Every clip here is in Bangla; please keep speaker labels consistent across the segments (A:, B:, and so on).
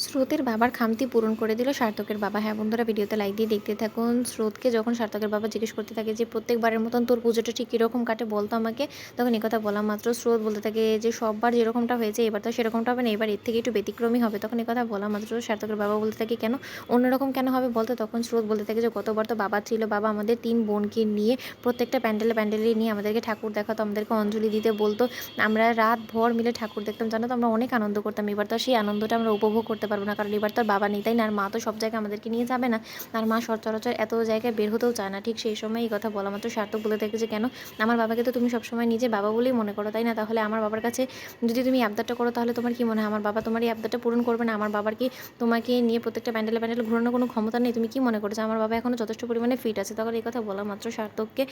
A: স্রোতের বাবার খামতি পূরণ করে দিল সার্থকের বাবা। হ্যাঁ বন্ধুরা, ভিডিওতে লাইক দিয়ে দেখতে থাকুন। স্রোতকে যখন সার্থকের বাবা জিজ্ঞেস করতে থাকে যে প্রত্যেকবারের মতন তোর পুজোটা ঠিক কীরকম কাটে বলতো আমাকে, তখন কথা বলা মাত্র স্রোত বলতে থাকে যে সববার যেরকমটা হয়েছে এবার তো সেরকমটা হবে না, এবার এর থেকে একটু ব্যতিক্রমী হবে। তখন কথা বলা মাত্র সার্থকের বাবা বলতে থাকে কেন অন্যরকম কেন হবে বলতো। তখন স্রোত বলতে থাকে যে গতবার তো বাবা ছিল, বাবা আমাদের 3 বোনকে নিয়ে প্রত্যেকটা প্যান্ডেলে নিয়ে আমাদেরকে ঠাকুর দেখাতো, আমাদেরকে অঞ্জলি দিতে বলতো, আমরা রাত ভর মিলে ঠাকুর দেখতাম, জানো তো আমরা অনেক আনন্দ করতাম। এবার তো সেই আনন্দটা আমরা উপভোগ করতে পারবো না, কারণ এবার তো বাবা নেই, তাই না? আর মা তো সব জায়গায় আমাদেরকে নিয়ে যাবে না, আর মা সচরাচর এত জায়গায় বের হতেও চায় না। ঠিক সেই সময় এই কথা বলা মাত্র সার্থক বলে থাকে যে কেন আমার বাবাকে তো তুমি সবসময় নিজে বাবা বলেই মনে করো, তাই না? তাহলে আমার বাবার কাছে যদি তুমি আবদারটা করো তাহলে তোমার কি মনে হয় আমার বাবা তোমার এই আবদারটা পূরণ করবে না? আমার বাবার কি তোমাকে নিয়ে প্রত্যেকটা প্যান্ডেলে ঘোরানোর কোনো ক্ষমতা নেই? তুমি কি মনে করছো আমার বাবা এখনও যথেষ্ট পরিমাণে ফিট আছে? তখন এই কথা বলা মাত্র সার্থককে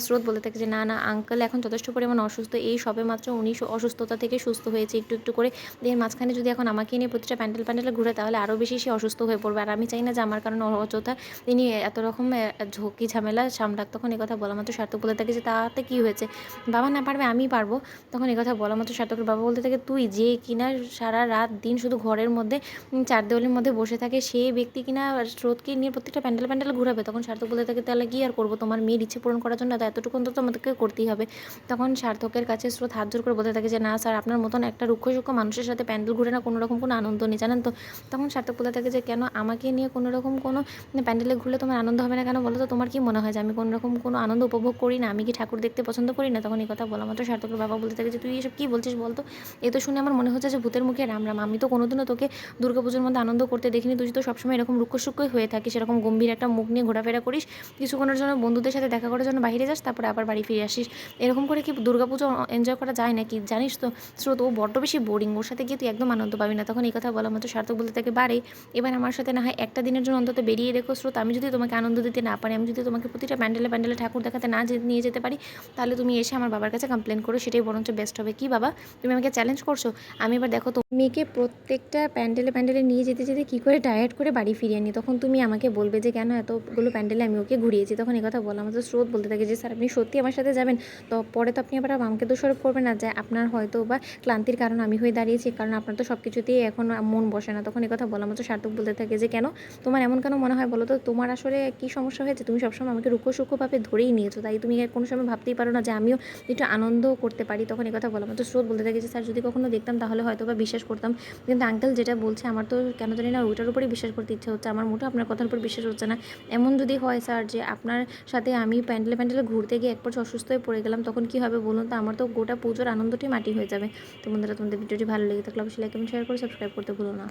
A: স্রোত বলে থাকে যে না না আঙ্কেল এখন যথেষ্ট পরিমাণে অসুস্থ, এই সবে মাত্র উনি অসুস্থতা থেকে সুস্থ হয়েছে একটু একটু করে। এর মাঝখানে যদি এখন আমাকে নিয়ে প্রতিটা প্যান্ডেলে ঘুরে তাহলে আরও বেশি সে অসুস্থ হয়ে পড়বে, আর আমি চাই না যে আমার কারণে অযথা তিনি এত রকম ঝুঁকি ঝামেলা সামলাক। তখন কথা বলা মাত্র সার্থক বলে থাকে যে তাতে কী হয়েছে, বাবা না পারবে আমি পারবো। তখন কথা বলা মাত্র সার্থকের বাবা বলতে থাকে তুই যে কিনা সারা রাত দিন শুধু ঘরের মধ্যে চার দেওয়ালের মধ্যে বসে থাকে সেই ব্যক্তি কিনা স্রোতকে নিয়ে প্রত্যেকটা প্যান্ডেলে ঘুরাবে। তখন সার্থক বলতে থাকে তাহলে কি আর করবো, তোমার মেয়ের ইচ্ছে পূরণ করার জন্য তো এতটুকু তো তোমাদেরকে করতেই হবে। তখন সার্থকের কাছে স্রোত হাত জোর করে বলতে থাকে যে না স্যার, আপনার মতন একটা রুক্ষ সূক্ষ্ম মানুষের সাথে প্যান্ডেল ঘুরে না কোনো রকম কোনো আনন্দ নেই, জানেন তো। তখন সার্থক বলে থাকে যে কেন আমাকে নিয়ে কোনো রকম কোনো প্যান্ডেলে ঘুরলে তোমার আনন্দ হবে না কেন বলো তো? তোমার কি মনে হয় যে আমি কোনো রকম কোনো আনন্দ উপভোগ করি না? আমি কি ঠাকুর দেখতে পছন্দ করি না? তখন কথা বলা মাত্র সার্থকের বাবা বলতে থাকে যে তুই এসব কী বলছিস বলতো? এ তো শুনে আমার মনে হচ্ছে যে ভূতের মুখে রাম রাম। আমি তো কোনোদিনও তোকে দুর্গাপুজোর মধ্যে আনন্দ করতে দেখিনি, তুই তো সবসময় এরকম রুক্ষ সূক্ষ্মই হয়ে থাকিস, এরকম গম্ভীর একটা মুখ নিয়ে ঘোরাফেরা করিস, কিছুক্ষণের জন্য বন্ধুদের সাথে দেখা করার জন্য বাইরে যাস, তারপরে আবার বাড়ি ফিরে আসিস। এরকম করে কি দুর্গাপুজো এনজয় করা যায় নাকি? জানিস তো স্রোত ও বড্ড বেশি বোরিং, ওর সাথে গিয়ে তুই একদম আনন্দ পাবি না। তখন এই কথা বলা মাত্র সার্থক বলতে থাকে বারে এবার আমার সাথে না হয় একটা দিনের জন্য অন্তত বেরিয়ে রেখো স্রোত, আমি যদি তোমাকে আনন্দ দিতে না পারি, আমি যদি তোমাকে প্রতিটা প্যান্ডেলে ঠাকুর দেখাতে না নিয়ে যেতে পারি, তাহলে তুমি এসে আমার বাবার কাছে কমপ্লেন করো, সেটাই বরঞ্চ বেস্ট হবে। কি বাবা, তুমি আমাকে চ্যালেঞ্জ করছো? আমি এবার দেখো তো মেয়েকে প্রত্যেকটা প্যান্ডেলে নিয়ে যেতে যেতে কী করে টায়ার্ড করে বাড়ি ফিরিয়ে আনি, তখন তুমি আমাকে বলবে যে কেন এতগুলো প্যান্ডেলে আমি ওকে ঘুরিয়েছি। তখন কথা বলা আমাদের স্রোত বলতে থাকে যে স্যার আপনি সত্যি আমার সাথে যাবেন? তো পরে তো আপনি আবার আমাকে দোষারোপ করবেন না যে আপনার হয়তো বা ক্লান্তির কারণ আমি হয়ে দাঁড়িয়েছি, কারণ আপনার তো সব কিছুতেই এখন মন বসে না। তখন কথা বলা মতো সার্থক বলতে থাকে যে কেন তোমার এমন কেন মনে হয় বলো তো? তোমার আসলে কী সমস্যা হয়েছে? তুমি সবসময় আমাকে রুক্ষ সূক্ষ্মভাবে ধরেই নিয়েছো, তাই তুমি কোনো সময় ভাবতেই পারো না যে আমিও একটু আনন্দ করতে পারি। তখন কথা বলা মতো স্রোত বলতে থাকে যে স্যার যদি কখনো দেখতাম তাহলে হয়তো বা বিশ্বাস করতাম, কিন্তু আঙ্কেল যেটা বলছে আমার তো কেন জানি না ওইটার উপরেই বিশ্বাস করতে ইচ্ছে হচ্ছে, আমার মোটেও আপনার কথার উপর বিশ্বাস হচ্ছে না। এমন যদি হয় স্যার যে আপনার সাথে আমি প্যান্ডেলে ঘুরতে গিয়ে একবার অসুস্থ হয়ে পড়ে গেলাম, তখন কী হবে বলুন তো? আমার তো গোটা পুজোর আনন্দটাই মাটি হয়ে যাবে। তো বন্ধুরা, তোমাদের ভিডিওটি ভালো লেগে থাকলে অবশ্যই লাইক এবং শেয়ার করে সাবস্ক্রাইব করতে ভুলো না।